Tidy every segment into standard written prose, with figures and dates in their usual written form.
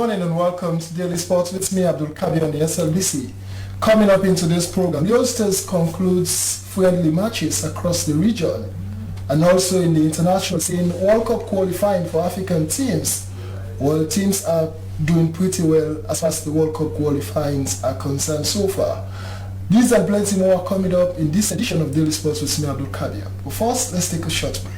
morning and welcome to Daily Sports with me, Abdul Kabir on the SLBC. Coming up into this program, the Ulsters concludes friendly matches across the region and also in the international scene, World Cup qualifying for African teams. Well, teams are doing pretty well as far as the World Cup qualifyings are concerned so far. These and plenty more coming up in this edition of Daily Sports with me, Abdul Kabir. But first, let's take a short break.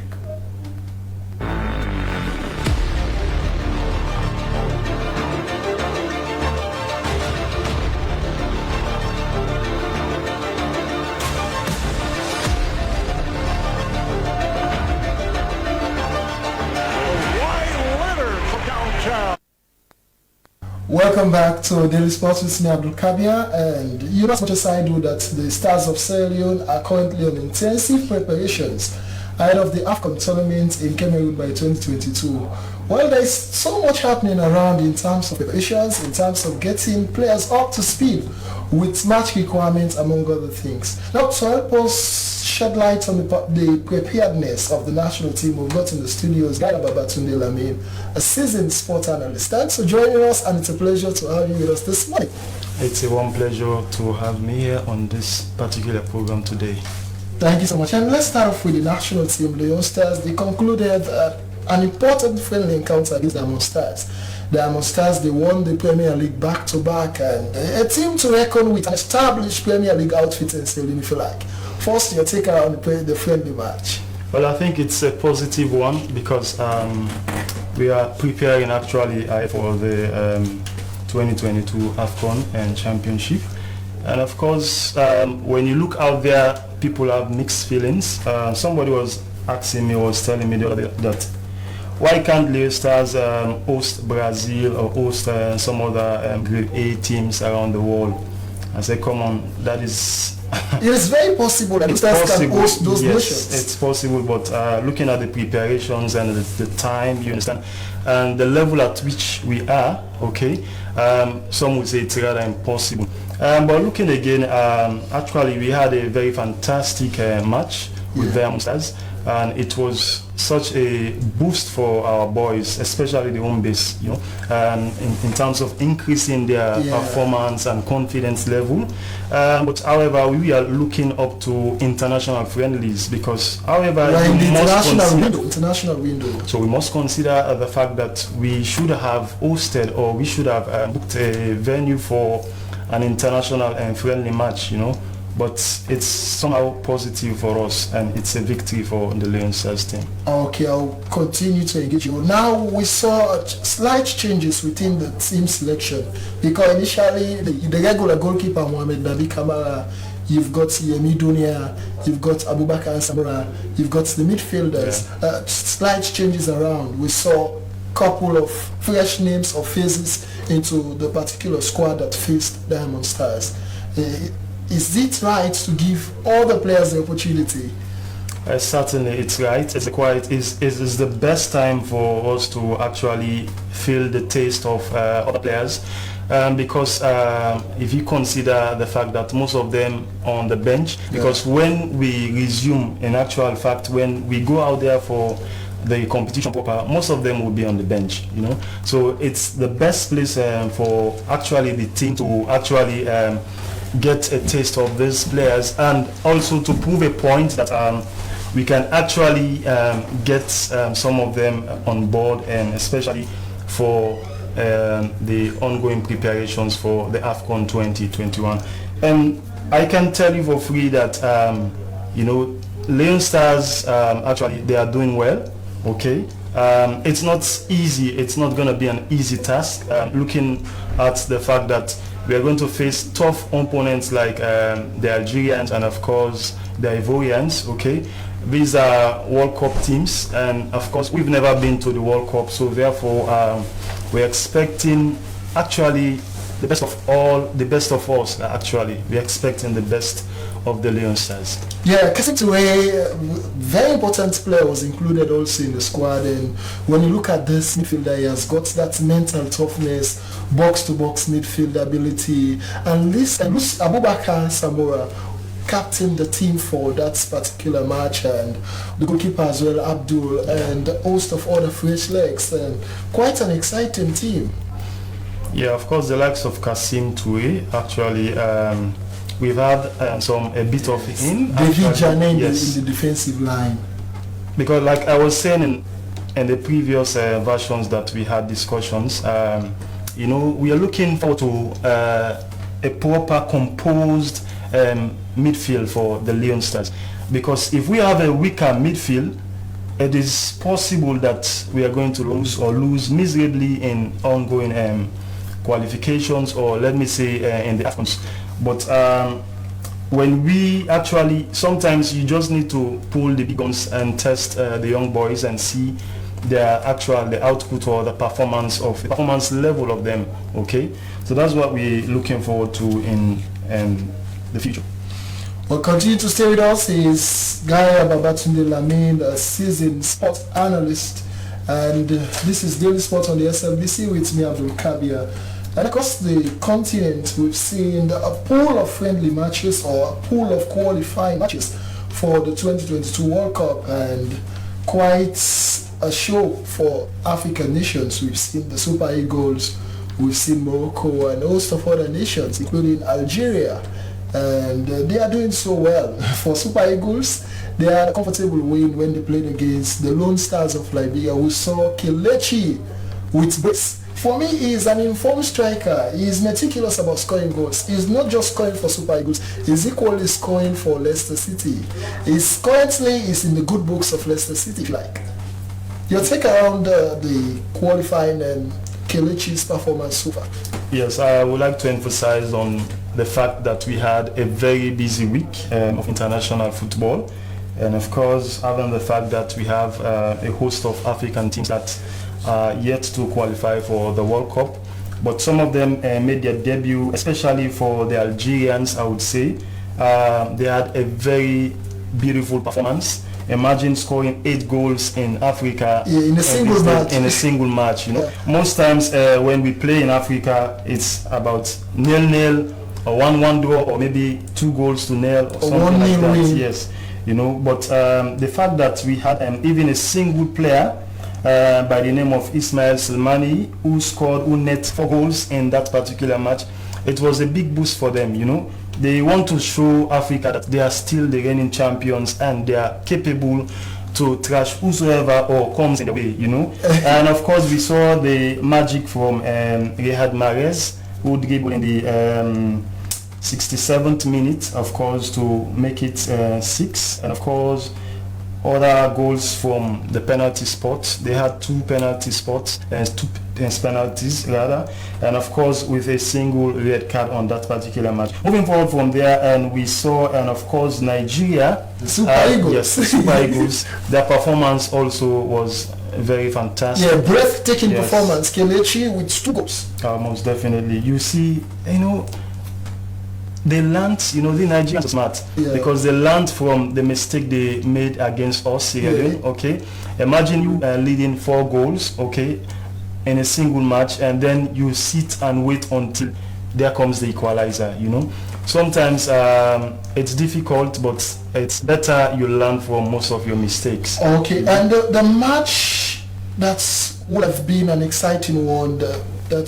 Welcome back to Daily Sports with me, Abdul Kabir, and you know as much as I do that the Stars of Sierra Leone are currently on intensive preparations ahead of the AFCON tournament in Cameroon by 2022. Well, there is so much happening around in terms of preparations, in terms of getting players up to speed with match requirements, among other things. Now, to help us shed light on the preparedness of the national team, we've got in the studios Guy Babatunde Lamin, a seasoned sport analyst. Thanks for joining us, and it's a pleasure to have you with us this morning. It's a warm pleasure to have me here on this particular program today. Thank you so much. And let's start off with the national team, the Stars. They concluded an important friendly encounter against the Diamond Stars. The Diamond Stars, they won the Premier League back-to-back, and a team to reckon with, an established Premier League outfit in Sierra, if you like. First, your take around the friendly match. Well, I think it's a positive one because we are preparing actually for the 2022 AFCON and Championship. And of course, when you look out there, people have mixed feelings. Somebody was asking me, was telling me the other day that why can't Leo Stars host Brazil or host some other Grade A teams around the world? I said, come on, that is... It is very possible that Stars can host those nations. It's possible, but looking at the preparations and the time, you understand, and the level at which we are, okay, some would say it's rather impossible. But looking again, actually we had a very fantastic match with Diamond Stars, and it was such a boost for our boys, especially the home base, you know, in terms of increasing their performance and confidence level. But however, we are looking up to international friendlies because, however, in the international window. So we must consider the fact that we should have hosted, or we should have booked a venue for an international and friendly match, you know. But it's somehow positive for us, and it's a victory for the Lion Stars team. Okay, I'll continue to engage you. Now we saw slight changes within the team selection because initially the regular goalkeeper Mohamed Nabi Kamara, you've got Yemi Dunia, you've got Abubakar Samura, you've got the midfielders. Slight changes around. We saw a couple of fresh names or faces into the particular squad that faced Diamond Stars. Is it right to give all the players the opportunity? Certainly, it's right. It's the best time for us to actually feel the taste of other players, because if you consider the fact that most of them are on the bench, because when we resume, in actual fact, when we go out there for the competition proper, most of them will be on the bench, you know. So it's the best place for actually the team to actually get a taste of these players, and also to prove a point that we can actually get some of them on board, and especially for the ongoing preparations for the AFCON 2021. And I can tell you for free that you know, Lion Stars actually they are doing well. Okay, it's not easy. It's not going to be an easy task. Looking at the fact that we are going to face tough opponents like the Algerians and of course the Ivorians. Okay, these are World Cup teams, and of course we've never been to the World Cup, so therefore we're expecting actually the best of all, the best of us. Actually, we're expecting the best of the Lion Stars. Yeah, Kasitue, very important player, was included also in the squad, and when you look at this midfielder, he has got that mental toughness, box-to-box midfield ability, and Abubakar Samura captained the team for that particular match, and the goalkeeper as well, Abdul, and a host of other fresh legs, and quite an exciting team. Yeah, of course, the likes of Kasim Toure, actually, we've had a bit of him. David Janen yes. in the defensive line. Because like I was saying in the previous versions that we had discussions, we are looking forward to a proper composed midfield for the Leon Stars. Because if we have a weaker midfield, it is possible that we are going to lose miserably in ongoing qualifications, or let me say in the AFCONs. But when we actually, sometimes you just need to pull the big guns and test the young boys and see the output or the performance level of them. Okay, so that's what we're looking forward to in the future. Well, continue to stay with us is Gaya Babatunde Lamine, a seasoned sports analyst, and this is Daily Sport on the SLBC with me, Abdul Kabir. And across the continent, we've seen a pool of friendly matches or a pool of qualifying matches for the 2022 World Cup, and quite a show for African nations. We've seen the Super Eagles, we've seen Morocco, and a host of other nations, including Algeria. And they are doing so well. For Super Eagles, they had a comfortable win when they played against the Lone Stars of Liberia, who saw Kelechi with brace. For me, he is an informed striker. He is meticulous about scoring goals. He's not just scoring for Super Eagles, he's equally scoring for Leicester City. He's currently in the good books of Leicester City, if you like. Your take around the qualifying and Kelechi's performance so far? Yes, I would like to emphasize on the fact that we had a very busy week of international football, and of course having the fact that we have a host of African teams that are yet to qualify for the World Cup, but some of them made their debut, especially for the Algerians. I would say they had a very beautiful performance. Imagine scoring 8 goals in Africa in a single match. In a single match, Most times when we play in Africa, it's about 0-0 or 1-1 draw, or maybe 2-0 or something like that. Win. Yes, But the fact that we had even a single player by the name of Ismail Selmani who net 4 goals in that particular match, it was a big boost for them. They want to show Africa that they are still the reigning champions and they are capable to trash whosoever or comes in the way, And of course, we saw the magic from Riyad Mahrez, who dribbled in the 67th minute, of course, to make it 6. And of course, other goals from the penalty spot. They had 2 penalty spots, two penalties rather, and of course with a single red card on that particular match. Moving forward from there, and we saw, and of course, Nigeria, the Super Eagles. Yes, the Super Eagles. Their performance also was very fantastic. Yeah, breathtaking performance. Kelechi with 2 goals. Most definitely. You see, they learned, the Nigerians are smart, because they learned from the mistake they made against us here. Okay, imagine you leading 4 goals, okay, in a single match, and then you sit and wait until there comes the equalizer. Sometimes it's difficult, but it's better you learn from most of your mistakes. Okay, and the match that would have been an exciting one, that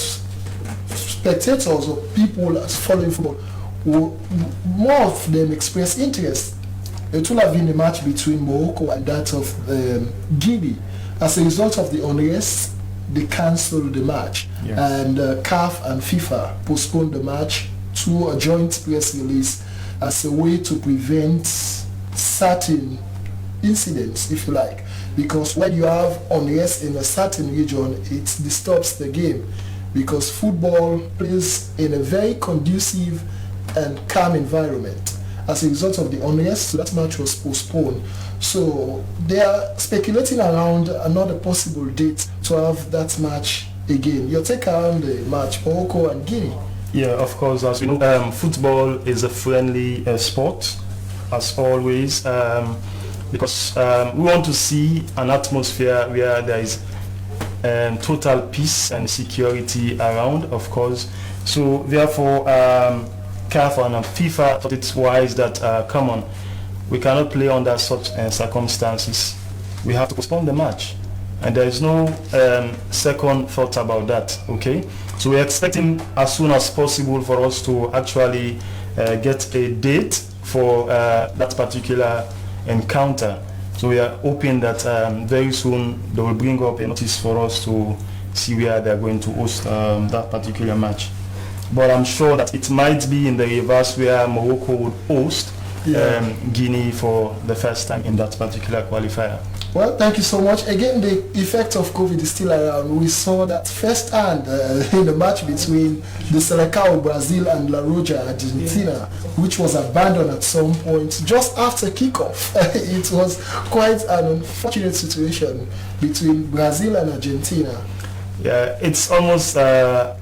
spectators or people following football, more of them express interest. It will have been a match between Morocco and that of Guinea. As a result of the unrest, they cancelled the match, and CAF and FIFA postponed the match to a joint press release as a way to prevent certain incidents, if you like, because when you have unrest in a certain region, it disturbs the game, because football plays in a very conducive and calm environment. As a result of the unrest, so that match was postponed. So they are speculating around another possible date to have that match again. Your take around the match, Morocco and Guinea? Yeah, of course. As we know, football is a friendly sport, as always, because we want to see an atmosphere where there is total peace and security around, of course. So therefore, CAF and FIFA thought it's wise that, come on, we cannot play under such circumstances. We have to postpone the match. and there is no second thought about that. Okay, so we're expecting as soon as possible for us to actually get a date for that particular encounter. So we are hoping that very soon they will bring up a notice for us to see where they're going to host that particular match. But I'm sure that it might be in the reverse, where Morocco would host Guinea for the first time in that particular qualifier. Well, thank you so much. Again, the effect of COVID is still around. We saw that firsthand in the match between the Selecao Brazil and La Roja Argentina, which was abandoned at some point just after kickoff. It was quite an unfortunate situation between Brazil and Argentina. Yeah, it's almost similar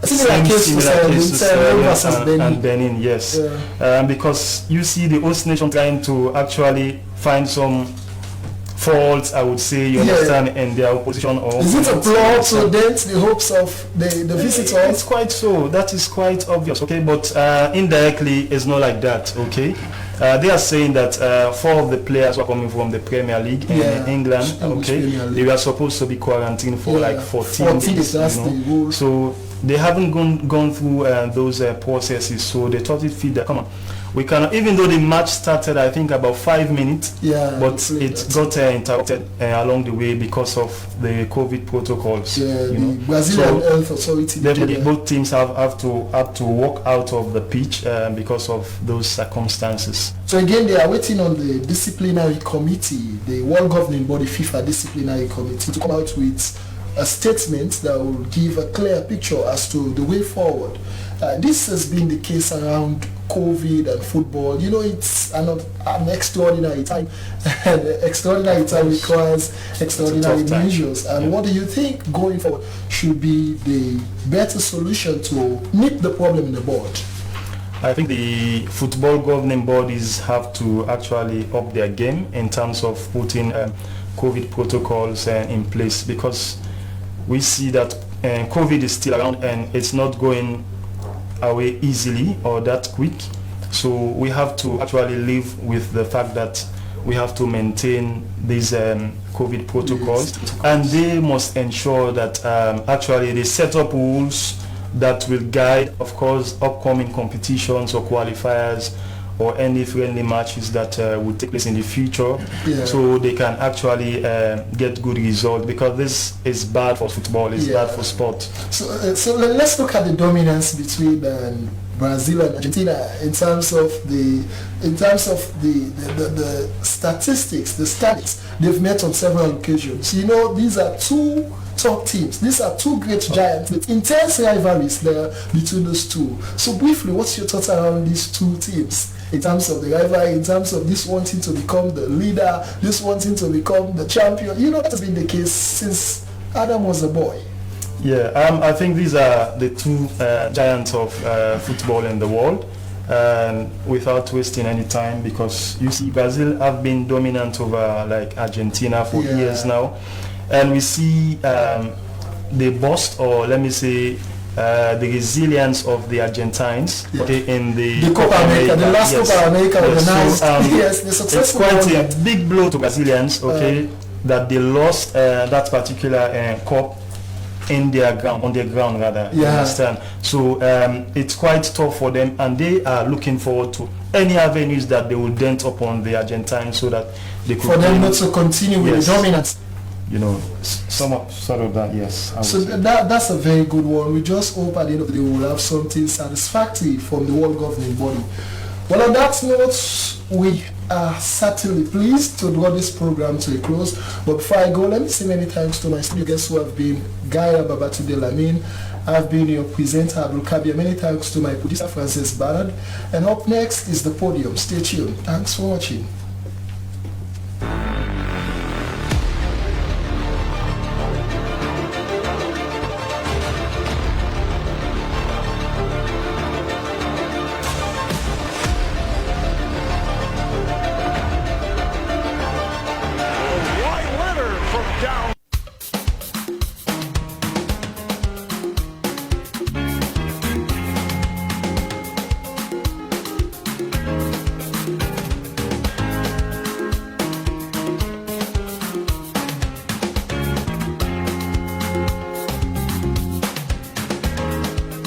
case to Senegal and Benin, yes. Yeah. Because you see the host nation trying to actually find some faults, I would say, you understand, in their opposition. Or is it a plot to dent the hopes of the visitors? It's quite so. That is quite obvious, okay? But indirectly, it's not like that, okay? They are saying that 4 of the players were coming from the Premier League in England, okay? They were supposed to be quarantined for like 14 days, so they haven't gone through those processes, so they thought it fit that, come on, we can, even though the match started, I think, about 5 minutes, but it got interrupted along the way because of the COVID protocols. The Brazilian Health Authority. Definitely, both teams have to walk out of the pitch because of those circumstances. So again, they are waiting on the disciplinary committee, the World Governing Body, FIFA Disciplinary Committee, to come out with a statement that will give a clear picture as to the way forward. This has been the case around COVID and football. You know, it's an extraordinary time, and extraordinary time requires extraordinary measures. And what do you think going forward should be the better solution to nip the problem in the bud? I think the football governing bodies have to actually up their game in terms of putting COVID protocols in place, because we see that COVID is still around and it's not going away easily or that quick. So we have to actually live with the fact that we have to maintain these COVID protocols, and they must ensure that actually they set up rules that will guide, of course, upcoming competitions or qualifiers or any friendly matches that would take place in the future, so they can actually get good results, because this is bad for football, it's bad for sport. So let's look at the dominance between Brazil and Argentina in terms of the statistics, the stats. They've met on several occasions. You know, these are two top teams. These are two great giants with intense rivalries there between those two. So briefly, what's your thoughts around these two teams in terms of the rivalry, in terms of this wanting to become the leader, this wanting to become the champion? You know, that's been the case since Adam was a boy. Yeah, I think these are the two giants of football in the world. Without wasting any time, because you see Brazil have been dominant over like Argentina for years now, and we see the bust, or let me say the resilience of the Argentines in the Copa America, the last Copa America organized. So, the successful it's quite a big blow to Brazilians, that they lost that particular cup in their ground, on their ground rather. You understand? So it's quite tough for them, and they are looking forward to any avenues that they will dent upon the Argentines, so that they could, for them not to continue with the dominance. You know, sort of that, yes. So that's a very good one. We just hope at the end of the day we will have something satisfactory from the world governing body. Well, on that note, we are certainly pleased to draw this program to a close. But before I go, let me say many thanks to my studio guests who have been Gaia Babatunde Lamin. I've been your presenter, Abdul Kabir. Many thanks to my producer, Francis Bernard. And up next is the podium. Stay tuned. Thanks for watching.